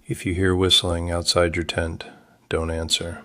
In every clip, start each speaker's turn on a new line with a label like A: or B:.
A: If you hear whistling outside your tent, don't answer.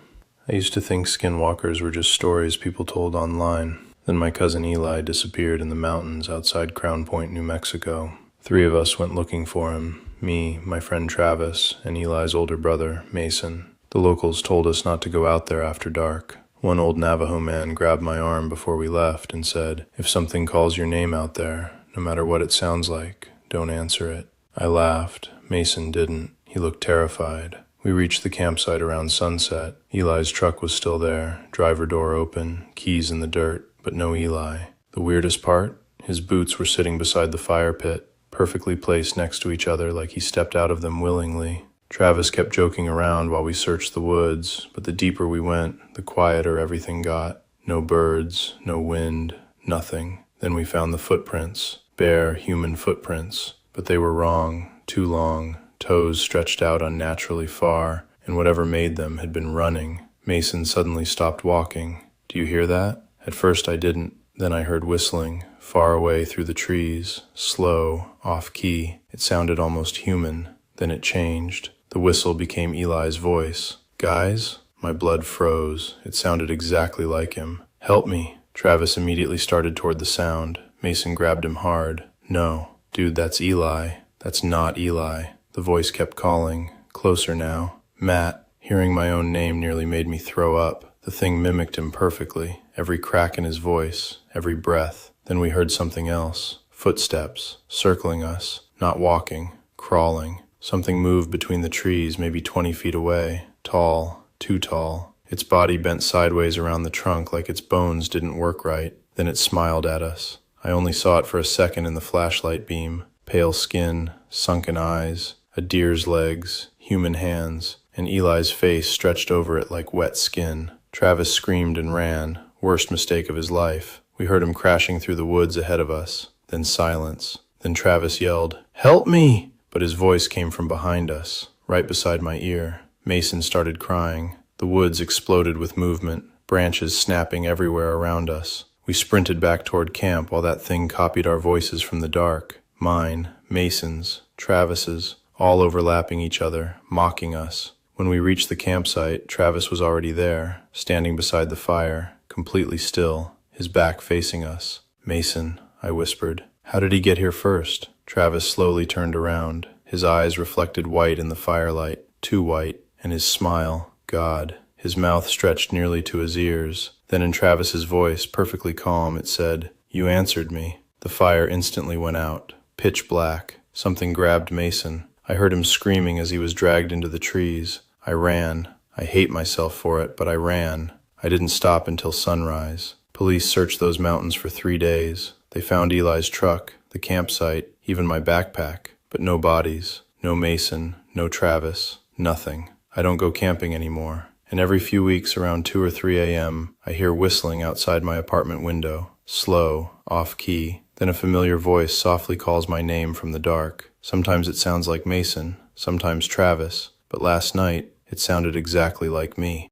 A: I used to think skinwalkers were just stories people told online. Then my cousin Eli disappeared in the mountains outside Crown Point, New Mexico. 3 of us went looking for him, me, my friend Travis, and Eli's older brother, Mason. The locals told us not to go out there after dark. One old Navajo man grabbed my arm before we left and said, "If something calls your name out there, no matter what it sounds like, don't answer it." I laughed. Mason didn't. He looked terrified. We reached the campsite around sunset. Eli's truck was still there, driver door open, keys in the dirt, but no Eli. The weirdest part? His boots were sitting beside the fire pit, perfectly placed next to each other like he stepped out of them willingly. Travis kept joking around while we searched the woods, but the deeper we went, the quieter everything got. No birds, no wind, nothing. Then we found the footprints, bare human footprints, but they were wrong, too long. Toes stretched out unnaturally far, and whatever made them had been running. Mason suddenly stopped walking. "Do you hear that?" At first I didn't. Then I heard whistling, far away through the trees, slow, off-key. It sounded almost human. Then it changed. The whistle became Eli's voice. "Guys?" My blood froze. It sounded exactly like him. "Help me." Travis immediately started toward the sound. Mason grabbed him hard. "No. Dude, that's Eli. That's not Eli." The voice kept calling, closer now. "Matt." Hearing my own name nearly made me throw up. The thing mimicked him perfectly, every crack in his voice, every breath. Then we heard something else. Footsteps, circling us, not walking, crawling. Something moved between the trees, maybe 20 feet away. Tall, too tall. Its body bent sideways around the trunk like its bones didn't work right. Then it smiled at us. I only saw it for a second in the flashlight beam. Pale skin, sunken eyes, a deer's legs, human hands, and Eli's face stretched over it like wet skin. Travis screamed and ran, worst mistake of his life. We heard him crashing through the woods ahead of us. Then silence. Then Travis yelled, "Help me!" But his voice came from behind us, right beside my ear. Mason started crying. The woods exploded with movement, branches snapping everywhere around us. We sprinted back toward camp while that thing copied our voices from the dark. Mine, Mason's, Travis's, all overlapping each other, mocking us. When we reached the campsite, Travis was already there, standing beside the fire, completely still, his back facing us. "Mason," I whispered. "How did he get here first?" Travis slowly turned around. His eyes reflected white in the firelight, too white, and his smile, God. His mouth stretched nearly to his ears. Then in Travis's voice, perfectly calm, it said, "You answered me." The fire instantly went out. Pitch black. Something grabbed Mason. I heard him screaming as he was dragged into the trees. I ran. I hate myself for it, but I ran. I didn't stop until sunrise. Police searched those mountains for 3 days. They found Eli's truck, the campsite, even my backpack, but no bodies, no Mason, no Travis, nothing. I don't go camping anymore. And every few weeks around 2 or 3 a.m., I hear whistling outside my apartment window, slow, off-key. Then a familiar voice softly calls my name from the dark. Sometimes it sounds like Mason, sometimes Travis, but last night it sounded exactly like me.